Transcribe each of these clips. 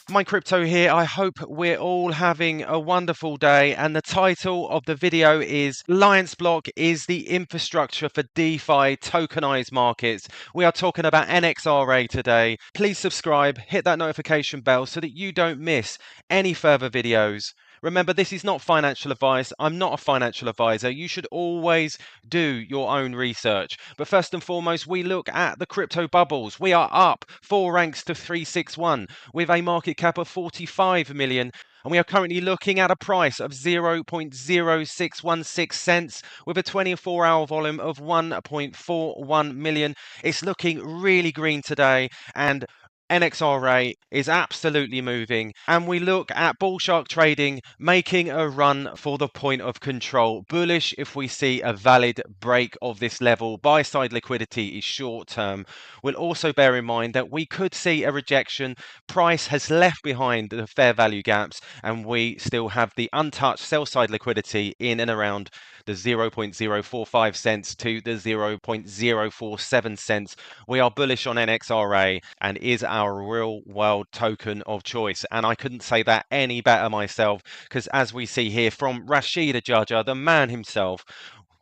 My Crypto here. I hope we're all having a wonderful day, and the title of the video is Allianceblock is the infrastructure for DeFi tokenized markets. We are talking about NXRA today. Please subscribe, hit that notification bell so that you don't miss any further videos. Remember, this is not financial advice. I'm not a financial advisor. You should always do your own research. But first and foremost, we look at the crypto bubbles. We are up 4 ranks to 361 with a market cap of 45 million. And we are currently looking at a price of 0.0616 cents with a 24-hour volume of 1.41 million. It's looking really green today, and NXRA is absolutely moving, and we look at bull shark trading making a run for the point of control. Bullish if we see a valid break of this level. Buy side liquidity is short term. We'll also bear in mind that we could see a rejection. Price has left behind the fair value gaps, and we still have the untouched sell side liquidity in and around the 0.045 cents to the 0.047 cents. We are bullish on NXRA and is our real world token of choice. And I couldn't say that any better myself, because as we see here from Rashid Ajaja, the man himself,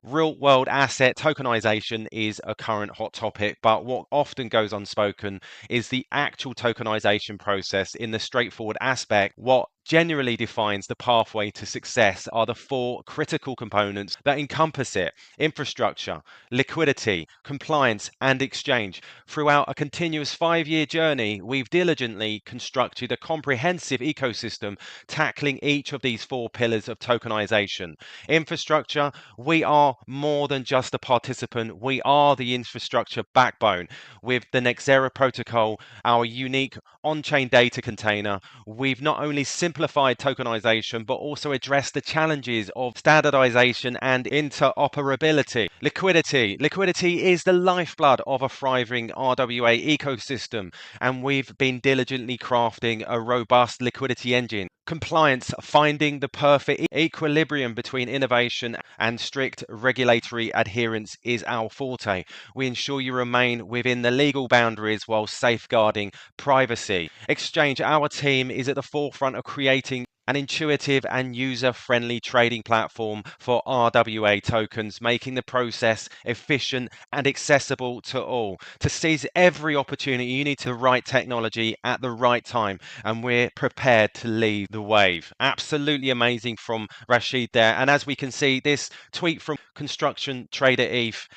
real world asset tokenization is a current hot topic, but what often goes unspoken is the actual tokenization process. In the straightforward aspect, what generally defines the pathway to success are the 4 critical components that encompass it: infrastructure, liquidity, compliance, and exchange. Throughout a continuous 5-year journey, we've diligently constructed a comprehensive ecosystem tackling each of these 4 pillars of tokenization. Infrastructure, we are more than just a participant. We are the infrastructure backbone. With the NXRA protocol, our unique on-chain data container, we've not only simplified tokenization but also addressed the challenges of standardization and interoperability. Liquidity is the lifeblood of a thriving RWA ecosystem, and we've been diligently crafting a robust liquidity engine. Compliance, finding the perfect equilibrium between innovation and strict regulatory adherence is our forte. We ensure you remain within the legal boundaries while safeguarding privacy. Exchange, our team is at the forefront of creating an intuitive and user-friendly trading platform for RWA tokens, making the process efficient and accessible to all. To seize every opportunity, you need the right technology at the right time, and we're prepared to lead the wave. Absolutely amazing from Rashid there. And as we can see, this tweet from Construction Trader ETH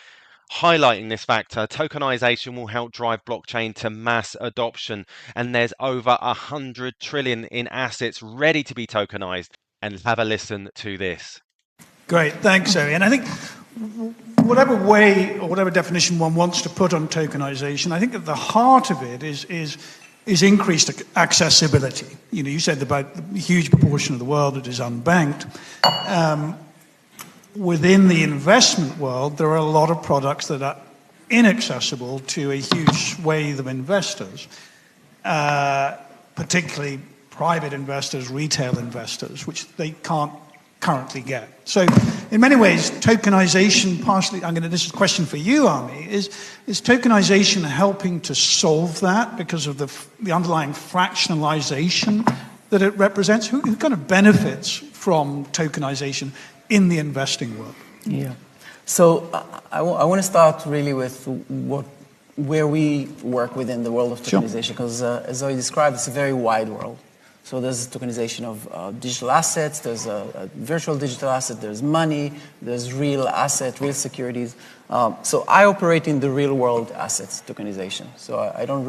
highlighting this factor: tokenization will help drive blockchain to mass adoption, and there's over 100 trillion in assets ready to be tokenized. And have a listen to this. Great, thanks, Zoe. And I think whatever way or whatever definition one wants to put on tokenization, I think at the heart of it is increased accessibility. You know, you said about the huge proportion of the world that is unbanked. Within the investment world, there are a lot of products that are inaccessible to a huge swathe of investors, particularly private investors, retail investors, which they can't currently get. So in many ways, tokenization partially, this is a question for you, Ami, is tokenization helping to solve that because of the underlying fractionalization that it represents? Who kind of benefits from tokenization in the investing world? Yeah. So I want to start really with where we work within the world of tokenization, because as Zoe described, it's a very wide world. So there's tokenization of digital assets, there's a virtual digital asset, there's money, there's real asset, real securities. So I operate in the real world assets tokenization. So I don't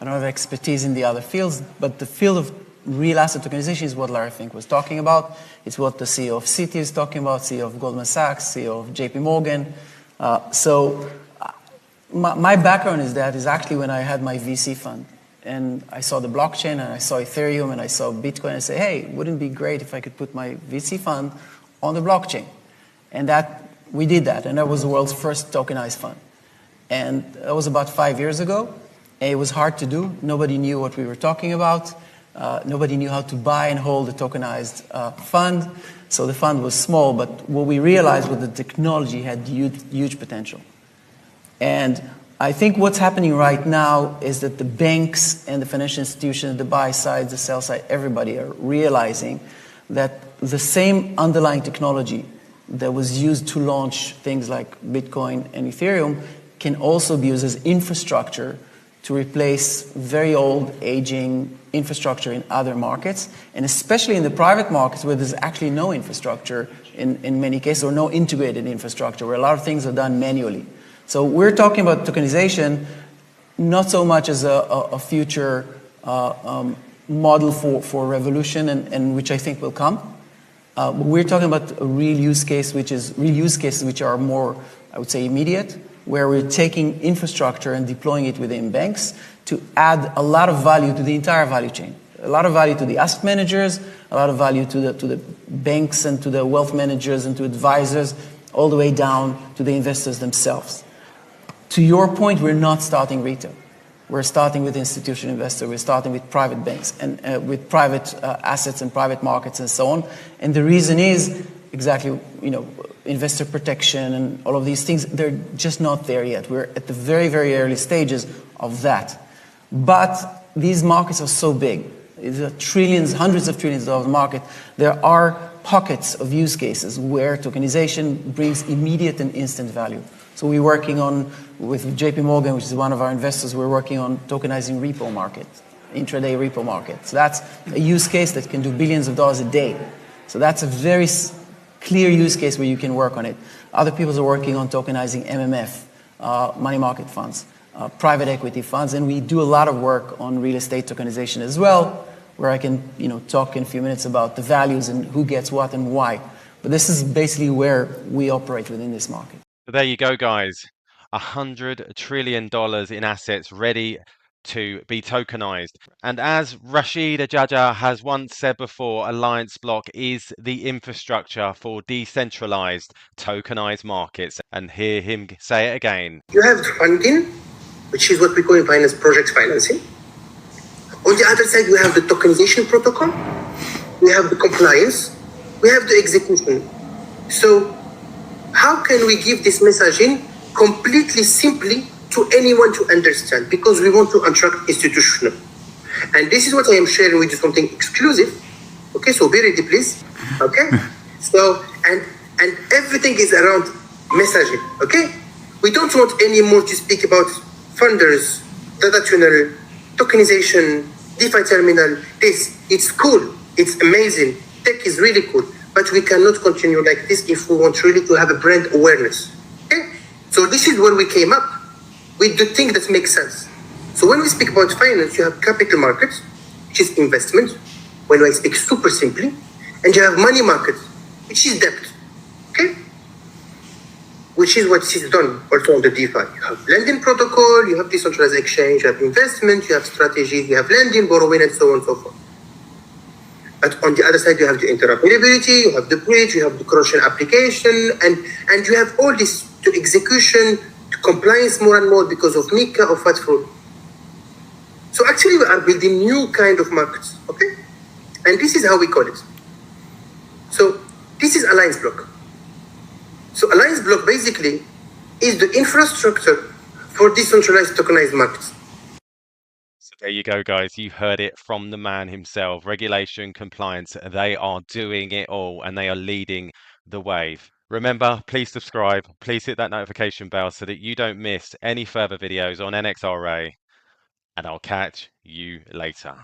have expertise in the other fields, but the field of real asset tokenization is what Larry Fink was talking about. It's what the CEO of Citi is talking about, CEO of Goldman Sachs, CEO of JP Morgan. So my background is actually when I had my VC fund. And I saw the blockchain, and I saw Ethereum, and I saw Bitcoin, and I said, hey, wouldn't it be great if I could put my VC fund on the blockchain? And we did that, and that was the world's first tokenized fund. And that was about 5 years ago. And it was hard to do. Nobody knew what we were talking about. Nobody knew how to buy and hold a tokenized fund. So the fund was small, but what we realized was the technology had huge potential. And I think what's happening right now is that the banks and the financial institutions, the buy side, the sell side, everybody are realizing that the same underlying technology that was used to launch things like Bitcoin and Ethereum can also be used as infrastructure to replace very old, aging infrastructure in other markets, and especially in the private markets where there's actually no infrastructure in many cases, or no integrated infrastructure, where a lot of things are done manually. So we're talking about tokenization not so much as a future model for revolution, and which I think will come. But we're talking about a real use case, real use cases which are more, I would say, immediate, where we're taking infrastructure and deploying it within banks to add a lot of value to the entire value chain. A lot of value to the asset managers, a lot of value to the banks and to the wealth managers and to advisors, all the way down to the investors themselves. To your point, we're not starting retail. We're starting with institutional investors. We're starting with private banks and with private assets and private markets and so on. And the reason is exactly, investor protection and all of these things. They're just not there yet. We're at the very, very early stages of that. But these markets are so big. It's a trillions, hundreds of trillions of dollars market. There are pockets of use cases where tokenization brings immediate and instant value. So we're working on, with JP Morgan, which is one of our investors, we're working on tokenizing repo market, intraday repo market. So that's a use case that can do billions of dollars a day. So that's a very clear use case where you can work on it. Other people are working on tokenizing MMF, money market funds, private equity funds, and we do a lot of work on real estate tokenization as well, where I can talk in a few minutes about the values and who gets what and why. But this is basically where we operate within this market. So there you go, guys. $100 trillion in assets ready to be tokenized. And as Rashid Ajaja has once said before, Allianceblock is the infrastructure for decentralized tokenized markets. And hear him say it again. You have funding, which is what we call in finance project financing. On the other side, we have the tokenization protocol, we have the compliance, we have the execution. So how can we give this messaging completely simply to anyone to understand? Because we want to attract institutional. And this is what I am sharing with you, something exclusive. Okay, so be ready, please. Okay? So, and everything is around messaging. Okay? We don't want anymore to speak about funders, data tunnel, tokenization, DeFi terminal. It's cool. It's amazing. Tech is really cool. But we cannot continue like this if we want really to have a brand awareness. Okay? So this is where we came up with the thing that makes sense. So when we speak about finance, you have capital markets, which is investment, when I speak super simply, and you have money markets, which is debt. Okay? Which is what is done also on the DeFi. You have lending protocol, you have decentralized exchange, you have investment, you have strategies, you have lending, borrowing, and so on and so forth. But on the other side, you have the interoperability, you have the bridge, you have the corruption application, and you have all this to execution, to compliance more and more because of MiCA or FAT fraud. So actually, we are building new kind of markets, okay? And this is how we call it. So this is Allianceblock. So Allianceblock basically is the infrastructure for decentralized tokenized markets. So there you go, guys. You heard it from the man himself. Regulation, compliance, they are doing it all and they are leading the wave. Remember, please subscribe, please hit that notification bell so that you don't miss any further videos on NXRA, and I'll catch you later.